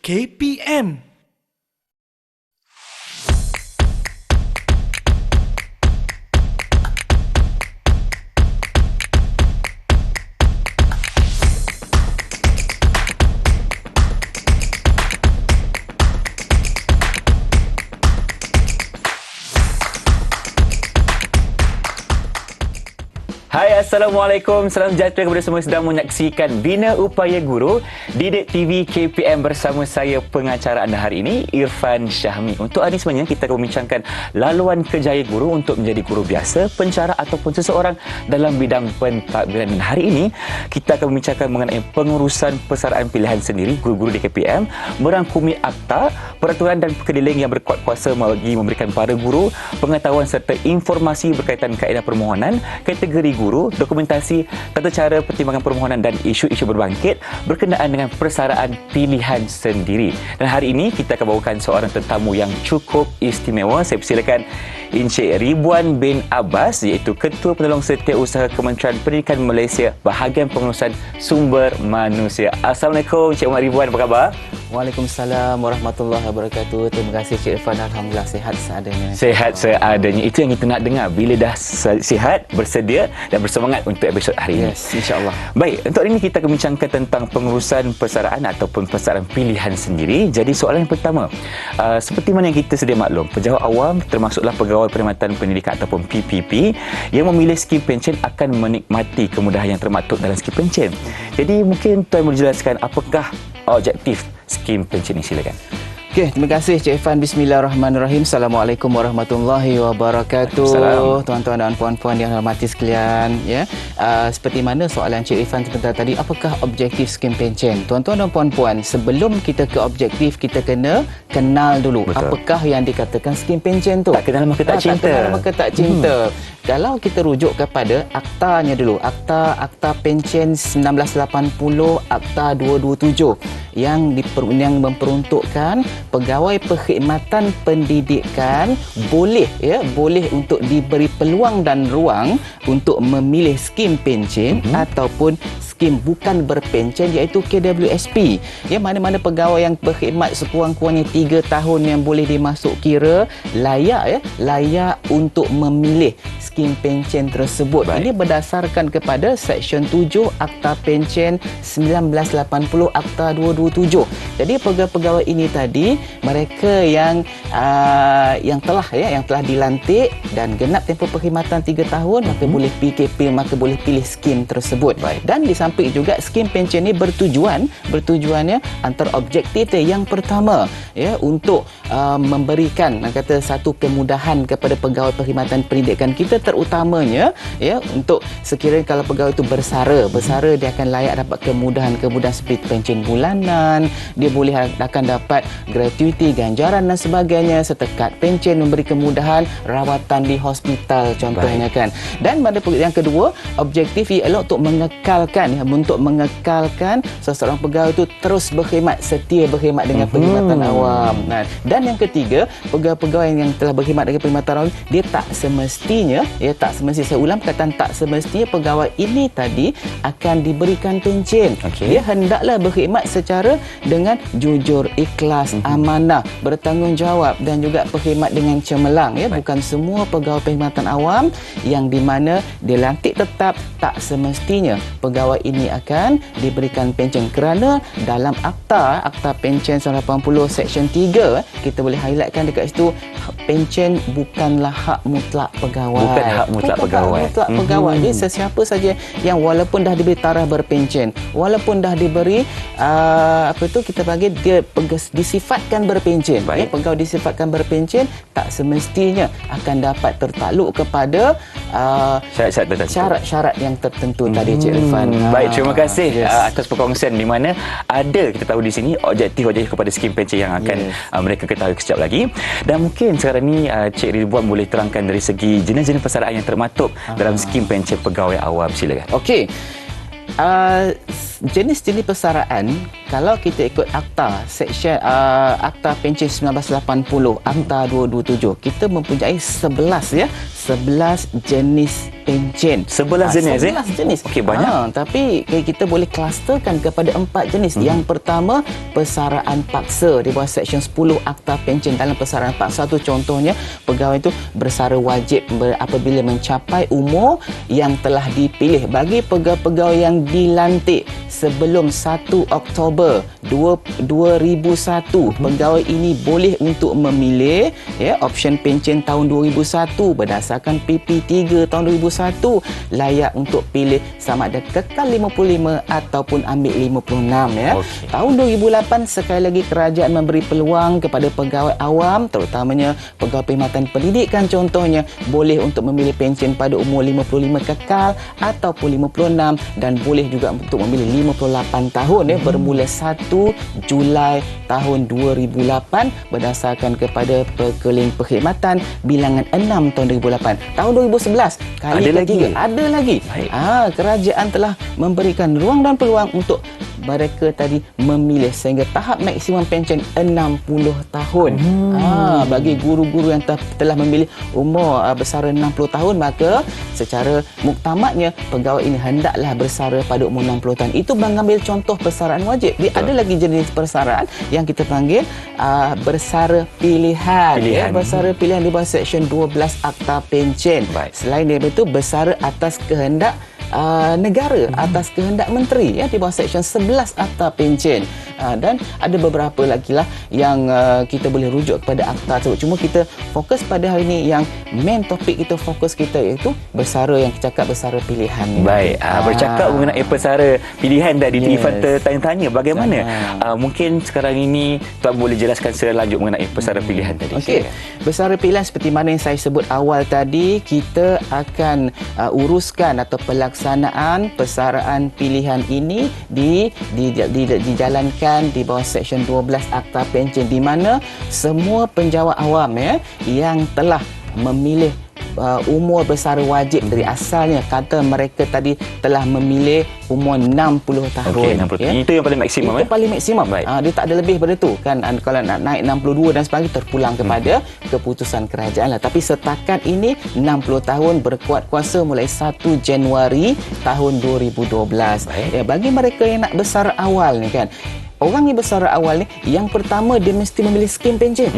KPM. Hai, Assalamualaikum. Salam sejahtera kepada semua yang sedang menyaksikan Bina Upaya Guru Didik TV KPM bersama saya pengacara anda hari ini, Irfan Syahmi. Untuk hari ini sebenarnya kita akan membincangkan laluan kerjaya guru untuk menjadi guru biasa, pencara ataupun seseorang dalam bidang pentadbiran. Dan hari ini kita akan membincangkan mengenai pengurusan persaraan pilihan sendiri guru-guru di KPM, merangkumi akta, peraturan dan kedileng yang berkuat kuasa bagi memberikan para guru pengetahuan serta informasi berkaitan kaedah permohonan, kategori guru, dokumentasi, tata cara pertimbangan permohonan dan isu-isu berbangkit berkenaan dengan persaraan pilihan sendiri. Dan hari ini kita akan bawakan seorang tetamu yang cukup istimewa. Saya persilakan Encik Ridwan bin Abbas, iaitu Ketua Penolong Setiausaha Kementerian Pendidikan Malaysia, Bahagian Pengurusan Sumber Manusia. Assalamualaikum Encik Muhammad Ridwan, apa khabar? Waalaikumsalam warahmatullahi wabarakatuh. Terima kasih Cik Irfan. Alhamdulillah sihat seadanya. Sihat seadanya. Itu yang kita nak dengar. Bila dah sihat, bersedia dan bersemangat untuk episod hari ini. Yes, insya-Allah. Baik, untuk hari ini kita akan bincangkan tentang pengurusan persaraan ataupun persaraan pilihan sendiri. Jadi soalan yang pertama, seperti mana yang kita sedia maklum, pejabat awam termasuklah pegawai perkhidmatan pendidikan ataupun PPP yang memilih skim pencen akan menikmati kemudahan yang termaktub dalam skim pencen. Jadi mungkin Tuan boleh jelaskan apakah objektif skim pencen ini, silakan. Okey, terima kasih Cik Irfan. Bismillahirrahmanirrahim. Assalamualaikum warahmatullahi wabarakatuh. Tuan-tuan dan puan-puan yang hormati sekalian, ya. Seperti mana soalan Cik Irfan sebentar tadi, apakah objektif skim pencen? Tuan-tuan dan puan-puan, sebelum kita ke objektif, kita kena kenal dulu. Betul. Apakah yang dikatakan skim pencen tu? Tak kenal maka tak cinta. Tak kenal maka tak cinta. Kalau kita rujuk kepada aktanya dulu, Akta Pencen 1980, Akta 227 yang memperuntukkan pegawai perkhidmatan pendidikan boleh untuk diberi peluang dan ruang untuk memilih skim pencen ataupun skim bukan berpencen, iaitu KWSP. Ya, mana-mana pegawai yang berkhidmat sekurang-kurangnya 3 tahun yang boleh dimasuk kira layak untuk memilih skim pencen tersebut. Baik. Ini berdasarkan kepada Seksyen 7 Akta Pencen 1980, Akta 227. Jadi pegawai-pegawai ini tadi, mereka yang telah dilantik dan genap tempoh perkhidmatan 3 tahun, maka boleh pilih skim tersebut. Baik. Dan di samping juga skim pencen ini bertujuannya antara objektif yang pertama, ya, untuk memberikan satu kemudahan kepada pegawai perkhidmatan pendidikan kita, terutamanya ya untuk sekiranya kalau pegawai itu bersara dia akan layak dapat kemudahan seperti pencen bulanan, dia akan dapat gratuiti, ganjaran dan sebagainya, serta kad pencen memberi kemudahan rawatan di hospital contohnya. Baik. Kan. Dan pada yang kedua, objektif ialah untuk mengekalkan seseorang pegawai itu terus setia berkhidmat dengan perkhidmatan awam. Dan yang ketiga, pegawai-pegawai yang telah berkhidmat dengan perkhidmatan awam, dia tak semestinya saya ulang perkataan tak semestinya pegawai ini tadi akan diberikan pencen. Dia hendaklah berkhidmat secara dengan jujur, ikhlas, amanah, bertanggungjawab dan juga berkhidmat dengan cemerlang, ya. Bukan semua pegawai perkhidmatan awam yang di mana dilantik tetap tak semestinya pegawai ini akan diberikan pencen, kerana dalam akta Pencen 1980 Seksyen 3 kita boleh highlightkan dekat situ, pencen bukanlah hak mutlak pegawai. Bukan hak mutlak pegawai. Jadi sesiapa saja yang walaupun dah diberi taraf berpencen, walaupun dah diberi dia disifatkan berpencen, ya, pegawai disifatkan berpencen, tak semestinya akan dapat tertakluk kepada syarat-syarat yang tertentu tadi, Cik Irfan. Baik, terima kasih atas perkongsian, di mana ada, kita tahu di sini objektif kepada skim pencen yang akan mereka ketahui sekejap lagi. Dan mungkin sekarang ni Cik Ridwan boleh terangkan dari segi jenis-jenis persaraan yang termaktub dalam skim pencen pegawai awam, silakan. Okey. jenis-jenis persaraan, kalau kita ikut akta section akta pencen 1980, akta 227, kita mempunyai 11 ya, 11 jenis pencen. 11 jenis 11 jenis. Okey, banyak. Tapi kita boleh klusterkan kepada 4 jenis. Yang pertama, persaraan paksa di bawah section 10 akta pencen. Dalam persaraan paksa tu contohnya pegawai itu bersara wajib apabila mencapai umur yang telah dipilih. Bagi pegawai-pegawai yang dilantik sebelum 1 Oktober 2001, pegawai ini boleh untuk memilih ya option pencen tahun 2001 berdasarkan PP3 tahun 2001, layak untuk pilih sama ada kekal 55 ataupun ambil 56 ya. Okey. Tahun 2008 sekali lagi kerajaan memberi peluang kepada pegawai awam, terutamanya pegawai perkhidmatan pendidikan contohnya, boleh untuk memilih pencen pada umur 55 kekal ataupun 56, dan boleh juga untuk memilih 58 tahun ya, bermula 1 Julai tahun 2008 berdasarkan kepada Perkeling Perkhidmatan bilangan 6 tahun 2008. Tahun 2011 kali Ada lagi? Ada lagi. Baik. Kerajaan telah memberikan ruang dan peluang untuk mereka tadi memilih sehingga tahap maksimum pencen 60 tahun. Bagi guru-guru yang telah memilih umur bersara 60 tahun, maka secara muktamadnya pegawai ini hendaklah bersara pada umur 60 tahun. Itu mengambil contoh persaraan wajib. Dia ada lagi jenis persaraan yang kita panggil bersara pilihan. Ya, bersara pilihan di bawah section 12 akta pencen. Baik. Selain daripada itu, bersara atas kehendak negara, atas kehendak menteri ya, di bawah section 11 akta pencen. Dan ada beberapa lagi lah yang kita boleh rujuk kepada akta tersebut. Cuma kita fokus pada hari ini, yang main topik kita, fokus kita iaitu bersara, yang kita cakap bersara pilihan ni. Baik, bercakap mengenai persara pilihan tadi, Irfan tertanya-tanya bagaimana mungkin sekarang ini Tuan boleh jelaskan secara lanjut mengenai persara pilihan tadi. Okey, bersara pilihan seperti mana yang saya sebut awal tadi, kita akan uruskan atau pelaksanaan persaraan pilihan ini dijalankan di bawah section 12 akta pencen, di mana semua penjawat awam ya yang telah memilih umur bersara wajib dari asalnya, kata mereka tadi telah memilih umur 60 tahun. Okey, 60. Ya. Itu yang paling maksimum. Itu paling maksimum. Baik. Dia tak ada lebih daripada tu kan. Kalau nak naik 62 dan sebagainya terpulang kepada keputusan kerajaan lah. Tapi setakat ini 60 tahun berkuat kuasa mulai 1 Januari tahun 2012. Ya, bagi mereka yang nak bersara awal ni kan, orang yang bersara awal ni, yang pertama dia mesti memilih skim pencen.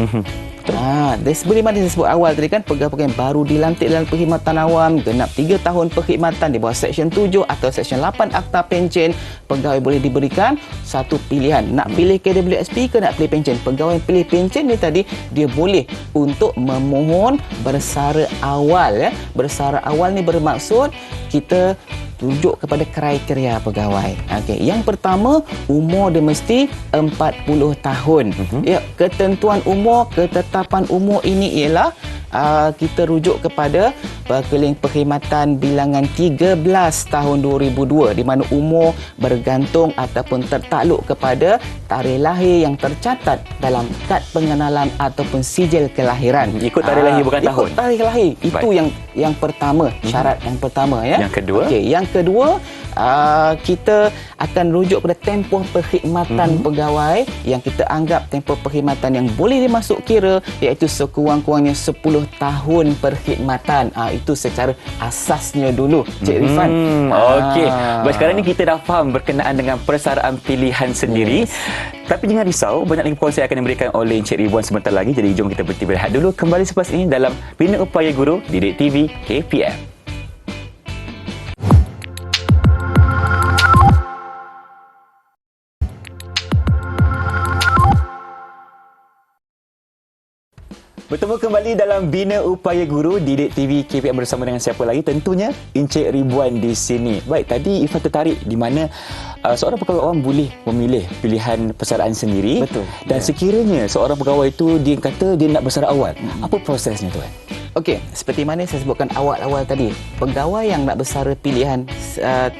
Seperti mana saya sebut awal tadi kan, pegawai-pegawai yang baru dilantik dalam perkhidmatan awam, genap 3 tahun perkhidmatan di bawah section 7 atau section 8 akta pencen, pegawai boleh diberikan satu pilihan, nak pilih KWSP ke nak pilih pencen. Pegawai yang pilih pencen ni tadi, dia boleh untuk memohon bersara awal ya. Bersara awal ni bermaksud kita rujuk kepada kriteria pegawai. Okey, yang pertama, umur dia mesti 40 tahun. Ya, ketentuan umur, ketetapan umur ini ialah kita rujuk kepada Perkeling Perkhidmatan bilangan 13 tahun 2002, di mana umur bergantung ataupun tertakluk kepada tarikh lahir yang tercatat dalam kad pengenalan ataupun sijil kelahiran. Ikut tarikh lahir bukan tahun. Ikut tarikh lahir. Itu yang pertama, syarat yang pertama ya. Yang kedua? Okey, yang kedua, kita akan rujuk pada tempoh perkhidmatan pegawai yang kita anggap tempoh perkhidmatan yang boleh dimasuk kira, iaitu sekurang-kurangnya 10 tahun perkhidmatan. Itu secara asasnya dulu, Cik Rifan. Okey. Baik, sekarang ni kita dah faham berkenaan dengan persaraan pilihan sendiri. Tapi jangan risau, banyak lagi poin saya akan diberikan oleh Encik Ridwan sebentar lagi. Jadi jom kita berhenti berehat dulu. Kembali selepas ini dalam Bina Upaya Guru Didik TV KPM. Bertemu kembali dalam Bina Upaya Guru Didik TV KPM bersama dengan siapa lagi? Tentunya Encik Ridwan di sini. Baik, tadi Irfan tertarik di mana seorang pegawai awam boleh memilih pilihan persaraan sendiri. Betul. Dan sekiranya seorang pegawai itu dia kata dia nak bersara awal, apa prosesnya tuan? Okey, seperti mana saya sebutkan awal-awal tadi, pegawai yang nak bersara pilihan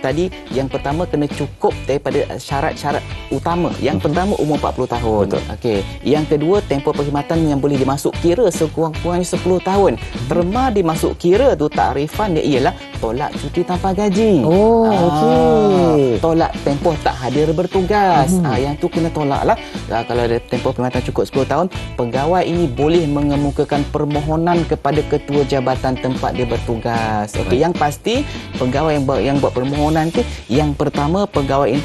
tadi, yang pertama kena cukup daripada syarat-syarat utama. Yang pertama umur 40 tahun. Betul. Okey. Yang kedua tempoh perkhidmatan yang boleh dimasuk kira sekurang-kurangnya 10 tahun. Terma dimasuk kira tu takrifan dia ialah tolak cuti tanpa gaji. Okey. Tolak tempoh tak hadir bertugas. Yang tu kena tolak lah. Kalau ada tempoh perkhidmatan cukup 10 tahun, pegawai ini boleh mengemukakan permohonan kepada ketua jabatan tempat dia bertugas. Okey, yang pasti pegawai yang buat permohonan tu, yang pertama pegawai ini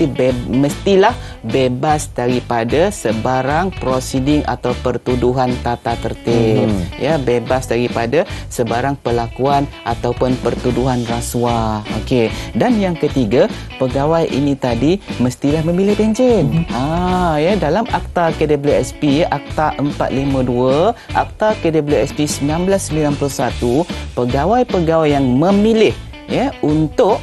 mestilah bebas daripada sebarang prosiding atau pertuduhan tata tertib. Ya, bebas daripada sebarang perlakuan ataupun pertuduhan rasuah. Okey. Dan yang ketiga, pegawai ini tadi mestilah memilih pencen. Ya, dalam Akta KWSP, Akta 452, Akta KWSP 1991, pegawai-pegawai yang memilih untuk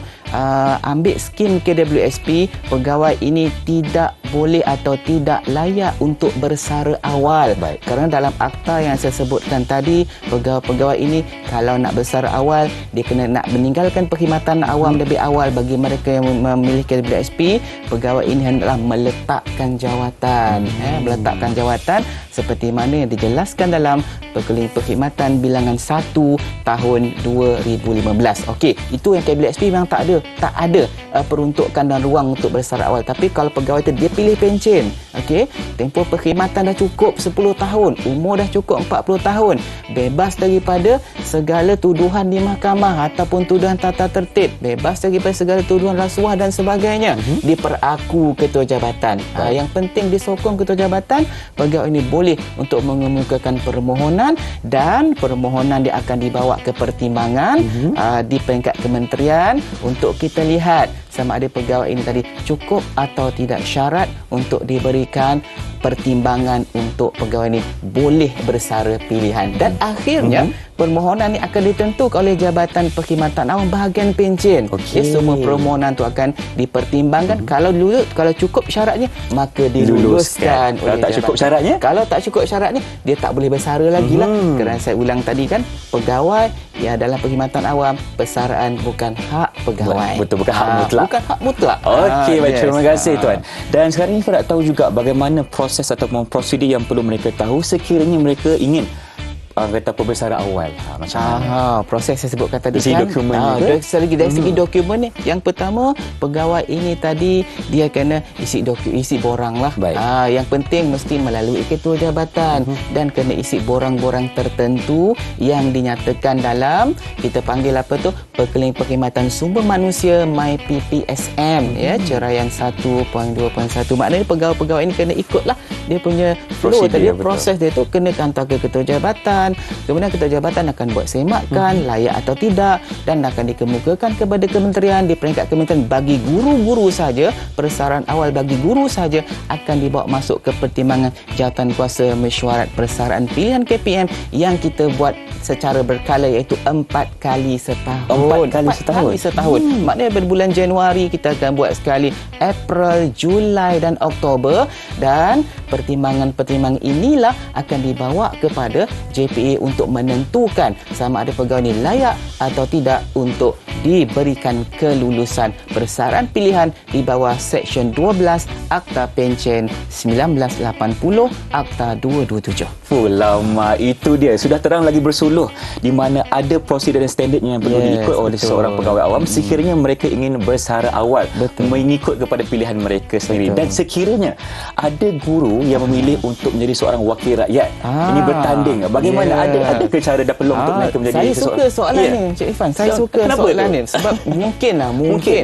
ambil skim KWSP, pegawai ini tidak boleh atau tidak layak untuk bersara awal. Baik. Kerana dalam akta yang saya sebutkan tadi, pegawai-pegawai ini kalau nak bersara awal, dia kena nak meninggalkan perkhidmatan awam lebih awal. Bagi mereka yang memilih KWSP, pegawai ini hendaklah meletakkan jawatan. Meletakkan jawatan seperti mana yang dijelaskan dalam Perkhidmatan Bilangan 1 tahun 2015. Okey, itu yang KWSP memang tak ada peruntukan dan ruang untuk bersara awal. Tapi kalau pegawai itu dia pilih pencen, okey, tempoh perkhidmatan dah cukup 10 tahun, umur dah cukup 40 tahun, bebas daripada segala tuduhan di mahkamah ataupun tuduhan tata tertib, bebas daripada segala tuduhan rasuah dan sebagainya, diperaku ketua jabatan. Yang penting disokong ketua jabatan, pegawai ini boleh untuk mengemukakan permohonan, dan permohonan dia akan dibawa ke pertimbangan di peringkat kementerian untuk kita lihat sama ada pegawai ini tadi cukup atau tidak syarat untuk diberikan pertimbangan untuk pegawai ini boleh bersara pilihan. Dan akhirnya permohonan ini akan ditentukan oleh Jabatan Perkhidmatan Awam bahagian pencen. Okey. Semua permohonan itu akan dipertimbangkan. Kalau cukup syaratnya, maka diluluskan Kalau oleh tak cukup jabatan. syaratnya? Kalau tak cukup syaratnya, dia tak boleh bersara lagi lah. Kerana saya ulang tadi kan, pegawai ya dalam perkhidmatan awam, persaraan bukan hak pegawai. Betul, bukan hak mutlak. Bukan hak mutlak. Okey, baik. Yes. Terima kasih Tuan. Dan sekarang ni kita nak tahu juga bagaimana proses ataupun prosedur yang perlu mereka tahu sekiranya mereka ingin kata pembesaran awal. Macam mana? Proses saya sebutkan tadi Isi kan. dokumen ni ke? Dari segi dokumen ni, yang pertama pegawai ini tadi dia kena isi borang lah. Baik. Yang penting mesti melalui ketua jabatan dan kena isi borang-borang tertentu yang dinyatakan dalam, kita panggil apa tu, Perkhidmatan Sumber Manusia MyPPSM, ya, ceraian 1.2.1. Maknanya pegawai-pegawai ini kena ikutlah dia punya flow tadi, proses dia tu kena hantar ke ketua jabatan. Kemudian ketua jabatan akan buat semakan layak atau tidak, dan akan dikemukakan kepada kementerian. Di peringkat kementerian, bagi guru-guru saja, persaraan awal bagi guru saja akan dibawa masuk ke pertimbangan jawatan kuasa mesyuarat persaraan pilihan KPM yang kita buat secara berkala, iaitu 4 kali setahun. 4 kali setahun. Maknanya berbulan Januari kita akan buat sekali, April, Julai dan Oktober, dan pertimbangan-pertimbangan inilah akan dibawa kepada JPA untuk menentukan sama ada pegawai ini layak atau tidak untuk diberikan kelulusan persaraan pilihan di bawah Seksyen 12 Akta Pencen 1980, Akta 227. Lama itu dia sudah terang lagi bersuluh di mana ada prosedur dan standardnya yang perlu diikut oleh seorang pegawai awam sekiranya mereka ingin bersara awal, mengikut kepada pilihan mereka sendiri. Dan sekiranya ada guru yang memilih untuk menjadi seorang wakil rakyat, ini bertanding, bagaimana ada ke cara dan peluang untuk mereka menjadi saya suka soalan ni, Cik Irfan. Saya suka soalan ni sebab mungkin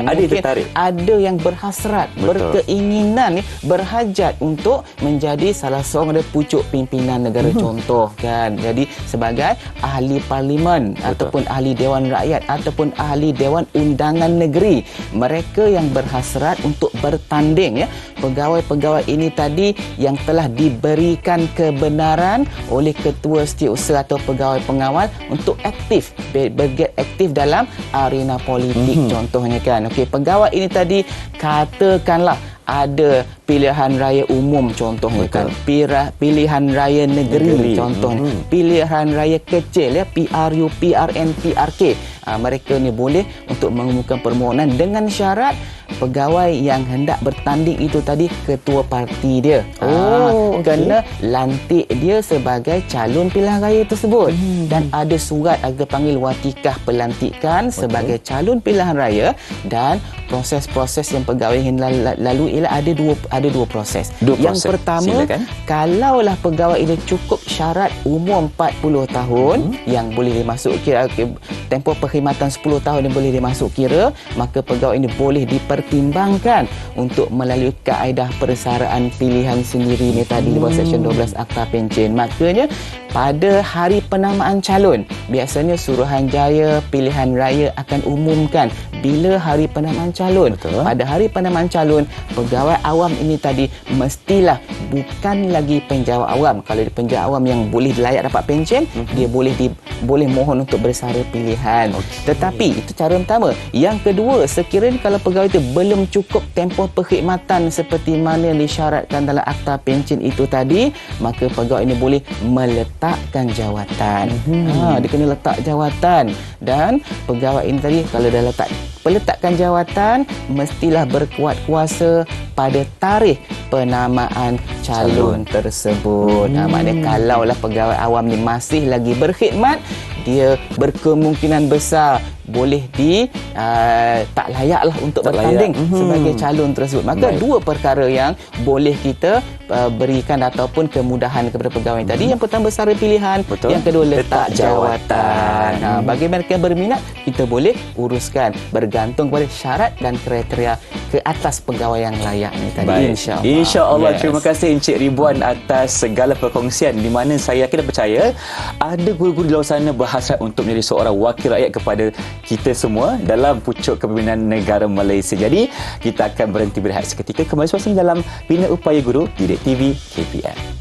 ada yang tertarik, ada yang berhasrat, berkeinginan, berhajat untuk menjadi salah seorang dari pucuk pimpinan negara, contoh kan. Jadi sebagai ahli parlimen ataupun ahli dewan rakyat ataupun ahli dewan undangan negeri, mereka yang berhasrat untuk bertanding, ya, pegawai-pegawai ini tadi yang telah diberikan kebenaran oleh ketua setiausaha atau pegawai pengawal untuk aktif, bergiat aktif dalam arena politik, contohnya kan. Okey, pegawai ini tadi katakanlah ada pilihan raya umum, contohnya kan, pilihan raya negeri, contohnya pilihan raya kecil, ya, PRU, PRN, PRK. Mereka ni boleh untuk mengemukakan permohonan dengan syarat pegawai yang hendak bertanding itu tadi ketua parti dia. Kena lantik dia sebagai calon pilihan raya tersebut. Dan ada surat kita panggil watikah pelantikan sebagai calon pilihan raya, dan proses-proses yang pegawai yang lalu ialah ada dua proses. Yang pertama, kalaulah pegawai ini cukup syarat umur 40 tahun yang boleh dimasuk kira tempoh perkhidmatan 10 tahun yang boleh dimasuk kira, maka pegawai ini boleh dipertimbangkan untuk melalui kaedah persaraan pilihan sendiri ni tadi di bawah Seksyen 12 Akta Pencen. Makanya pada hari penamaan calon, biasanya Suruhanjaya Pilihan Raya akan umumkan bila hari penamaan calon. Pada hari penamaan calon, pegawai awam ini tadi mestilah bukan lagi penjawat awam. Kalau dia penjawat awam yang boleh layak dapat pencen, dia boleh mohon untuk bersara pilihan. Tetapi itu cara pertama. Yang kedua, sekiranya kalau pegawai itu belum cukup tempoh perkhidmatan seperti mana yang disyaratkan dalam Akta Pencen itu tadi, maka pegawai ini boleh meletakkan jawatan. Dia kena letak jawatan. Dan pegawai ini tadi kalau dah letakkan jawatan, mestilah berkuat kuasa pada tarikh penamaan calon tersebut. Maknanya kalaulah pegawai awam ni masih lagi berkhidmat, dia berkemungkinan besar boleh tak layaklah untuk bertanding sebagai calon tersebut. Maka dua perkara yang boleh kita berikan ataupun kemudahan kepada pegawai tadi. Yang pertama bersara pilihan, yang kedua letak jawatan. Bagi mereka yang berminat, kita boleh uruskan bergantung kepada syarat dan kriteria ke atas pegawai yang layak ni tadi. InsyaAllah. Terima kasih Encik Ridwan atas segala perkongsian, di mana saya yakin dan percaya ada guru-guru di luar sana berhasrat untuk menjadi seorang wakil rakyat kepada kita semua dalam pucuk kepimpinan negara Malaysia. Jadi kita akan berhenti berehat seketika, kembali suasana dalam Bina Upaya Guru di TV KPM.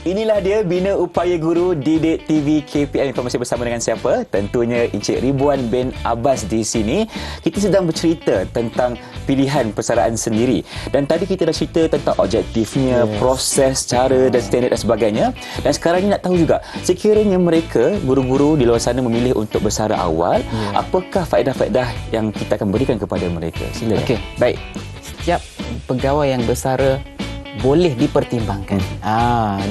Inilah dia Bina Upaya Guru Didik TV KPM. Informasi bersama dengan siapa? Tentunya Encik Ridwan bin Abbas di sini. Kita sedang bercerita tentang pilihan persaraan sendiri. Dan tadi kita dah cerita tentang objektifnya, proses, cara dan standard dan sebagainya. Dan sekarang ni nak tahu juga, sekiranya mereka, guru-guru di luar sana memilih untuk bersara awal, apakah faedah-faedah yang kita akan berikan kepada mereka? Silakan. Okey, baik. Setiap pegawai yang bersara boleh dipertimbangkan.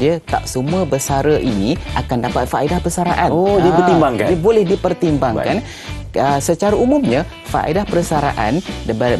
Dia tak semua bersara ini akan dapat faedah persaraan. Dia dipertimbangkan. Dia boleh dipertimbangkan. Secara umumnya, faedah persaraan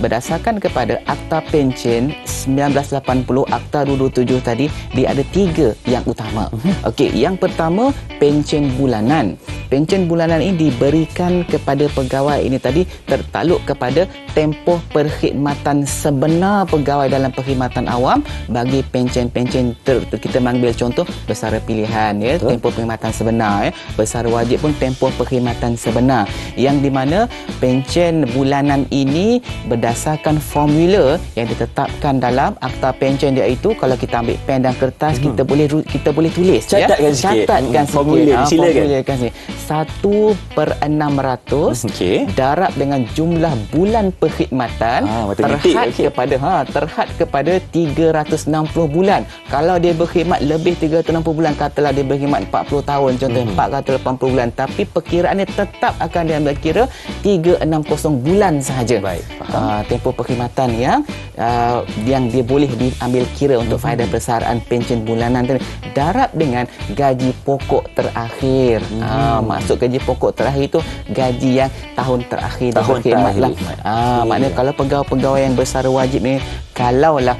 berdasarkan kepada Akta Pencen 1980, Akta 227 tadi, dia ada 3 yang utama. Okey, yang pertama, pencen bulanan. Pencen bulanan ini diberikan kepada pegawai ini tadi tertakluk kepada tempoh perkhidmatan sebenar pegawai dalam perkhidmatan awam. Bagi pencen-pencen kita ambil contoh bersara pilihan, tempoh perkhidmatan sebenar, bersara wajib pun tempoh perkhidmatan sebenar, yang di mana pencen bulanan ini berdasarkan formula yang ditetapkan dalam Akta Pencen, iaitu kalau kita ambil pen dan kertas, kita boleh tulis, catatkan sikit. Catatkan sikit. Silakan. 1/600 darab dengan jumlah bulan perkhidmatan terhad kepada 360 bulan. Kalau dia berkhidmat lebih 360 bulan, katalah dia berkhidmat 40 tahun contoh, 480 bulan, tapi perkiraannya tetap akan diambil kira 360 bulan sahaja. Tempoh perkhidmatan yang dia boleh diambil kira untuk faedah persaraan pencen bulanan tadi, darab dengan gaji pokok terakhir. Masuk gaji pokok terakhir itu gaji yang tahun terakhir dia berkhidmat lah. Maknanya kalau pegawai-pegawai yang bersara wajib ni, kalaulah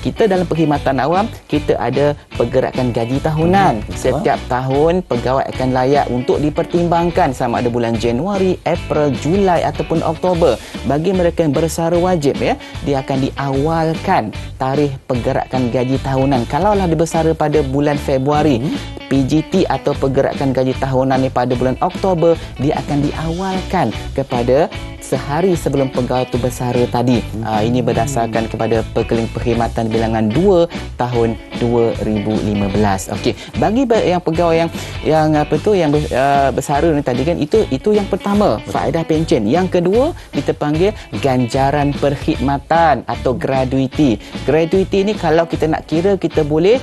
kita dalam perkhidmatan awam, kita ada pergerakan gaji tahunan. Setiap tahun pegawai akan layak untuk dipertimbangkan sama ada bulan Januari, April, Julai ataupun Oktober. Bagi mereka yang bersara wajib, dia akan diawalkan tarikh pergerakan gaji tahunan. Kalaulah dia bersara pada bulan Februari, PGT atau pergerakan gaji tahunan ni pada bulan Oktober, dia akan diawalkan kepada sehari sebelum pegawai itu bersara tadi. Ini berdasarkan kepada perkhidmatan bilangan 2 tahun 2015. Okey, bagi yang pegawai yang apa tu yang bersara ni tadi kan, itu yang pertama, faedah pencen. Yang kedua kita panggil ganjaran perkhidmatan atau gratuiti. Gratuiti ni kalau kita nak kira, kita boleh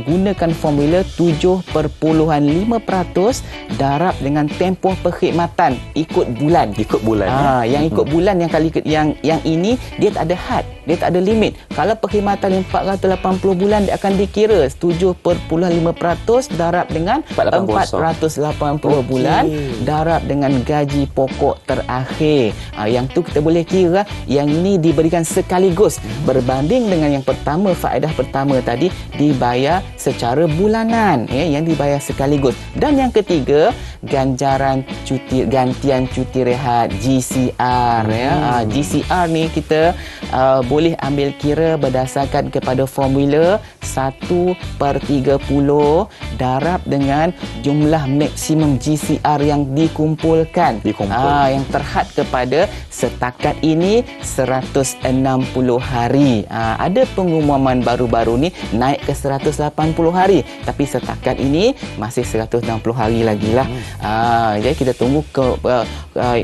gunakan formula 7.5% darab dengan tempoh perkhidmatan ikut bulan. Ikut bulan. Yang ikut bulan, yang ini dia tak ada had, dia tak ada limit. Kalau perkhidmatan 480 bulan, dia akan dikira 7.5% darab dengan 480 bulan darab dengan gaji pokok terakhir. Yang tu kita boleh kira yang ini diberikan sekaligus, berbanding dengan yang pertama, faedah pertama tadi dibayar secara bulanan, yang dibayar sekaligus. Dan yang ketiga, gantian cuti rehat, GCR. GCR ni kita boleh ambil kira berdasarkan kepada formula 1/30 darab dengan jumlah maksimum GCR yang dikumpulkan. Yang terhad kepada setakat ini 160 hari. Ada pengumuman baru-baru ni naik ke 180 hari, tapi setakat ini masih 160 hari lagi lah. Jadi kita tunggu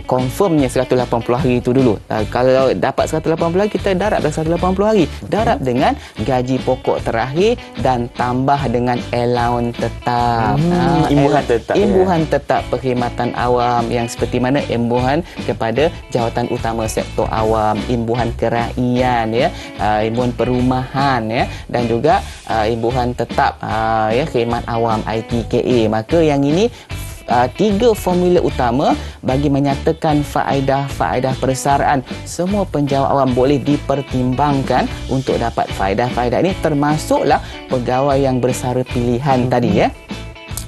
confirmnya 180 hari itu dulu. Kalau dapat 180 hari, kita darab dah 180 hari. Darab dengan gaji pokok terakhir dan tambah dengan allowance tetap. Imbuhan tetap perkhidmatan awam, yang seperti mana imbuhan kepada jawatan utama sektor awam, imbuhan kerakyatan, imbuhan perumahan, dan juga imbuhan tetap khidmat awam ITKA. Maka yang ini tiga formula utama bagi menyatakan faedah-faedah persaraan. Semua penjawat awam boleh dipertimbangkan untuk dapat faedah-faedah ini, termasuklah pegawai yang bersara pilihan tadi.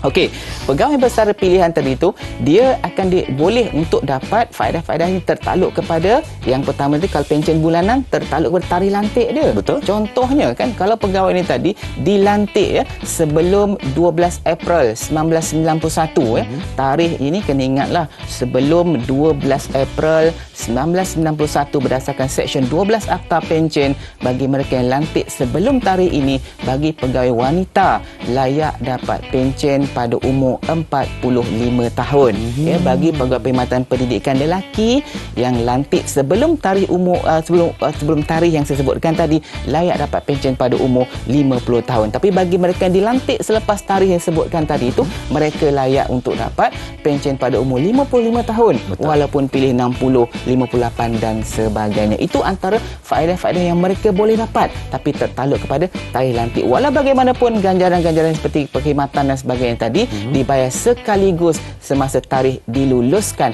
Okey, pegawai bersara pilihan tadi itu, dia akan boleh untuk dapat faedah-faedah ini tertakluk kepada yang pertama tadi, kalau pencen bulanan tertakluk kepada tarikh lantik dia. Betul. Contohnya kan, kalau pegawai ini tadi dilantik sebelum 12 April 1991, tarikh ini kena ingatlah, sebelum 12 April 1991 berdasarkan Seksyen 12 Akta Pencen, bagi mereka yang lantik sebelum tarikh ini, bagi pegawai wanita layak dapat pencen pada umur 45 tahun. Bagi pegawai perkhidmatan pendidikan lelaki yang lantik sebelum tarikh umur sebelum tarikh yang saya sebutkan tadi, layak dapat pencen pada umur 50 tahun. Tapi bagi mereka yang dilantik selepas tarikh yang sebutkan tadi itu, mereka layak untuk dapat pencen pada umur 55 tahun. Betul. Walaupun pilih 60, 58 dan sebagainya. Itu antara faedah-faedah yang mereka boleh dapat, tapi tertakluk kepada tarikh lantik. Walau bagaimanapun, ganjaran-ganjaran seperti perkhidmatan dan sebagainya tadi dibayar sekaligus semasa tarikh diluluskan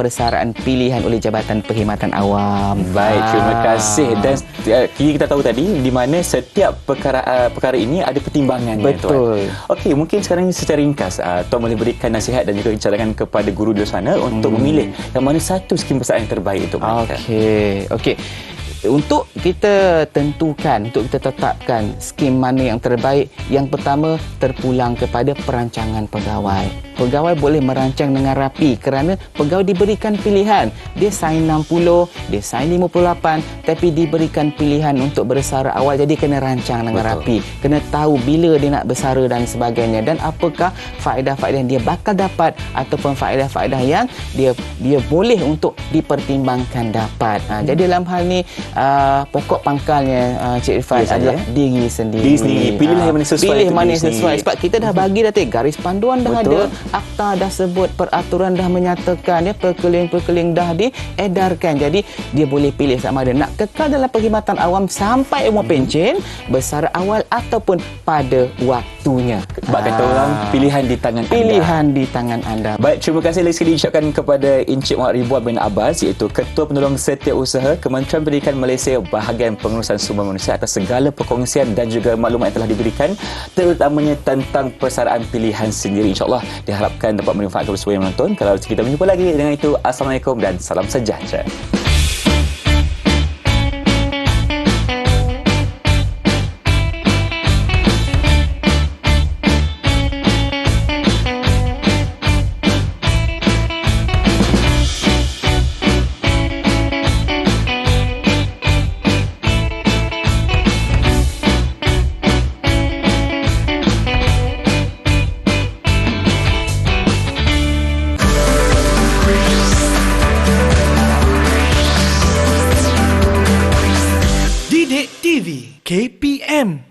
persaraan pilihan oleh Jabatan Perkhidmatan Awam. Baik, terima kasih. Dan kita tahu tadi di mana setiap perkara ini ada pertimbangannya. Betul. Tuan. Okey, mungkin sekarang secara ringkas Tuan boleh berikan nasihat dan juga cadangan kepada guru di sana untuk memilih yang mana satu skim persaraan yang terbaik untuk mereka. Okey. Untuk kita tentukan, untuk kita tetapkan skim mana yang terbaik, yang pertama terpulang kepada perancangan pegawai. Pegawai boleh merancang dengan rapi kerana pegawai diberikan pilihan. Dia sign 60, dia sign 58, tapi diberikan pilihan untuk bersara awal, jadi kena rancang dengan rapi. Kena tahu bila dia nak bersara dan sebagainya, dan apakah faedah-faedah yang dia bakal dapat ataupun faedah-faedah yang dia boleh untuk dipertimbangkan dapat. Jadi dalam hal ni pokok pangkalnya Cik Irfan adalah diri sendiri. Pilihlah yang mana sesuai. Pilih mana yang sesuai. Sebab kita dah bagi dah garis panduan dah ada, akta dah sebut, peraturan dah menyatakan, perkeling-perkeling dah diedarkan. Jadi dia boleh pilih sama ada nak kekal dalam perkhidmatan awam sampai umur pencen, bersara awal ataupun pada waktunya. Sebab kata orang, pilihan di tangan anda. Pilihan di tangan anda. Baik, terima kasih lagi sekali diucapkan kepada Encik Muhammad Ridwan bin Abbas, iaitu Ketua Penolong Setiausaha Kementerian Pendidikan Malaysia, bahagian pengurusan sumber manusia, atas segala perkongsian dan juga maklumat yang telah diberikan, terutamanya tentang persaraan pilihan sendiri. InsyaAllah diharapkan dapat bermanfaat kepada semua yang menonton. Kalau kita berjumpa lagi, dengan itu Assalamualaikum dan salam sejahtera. KPM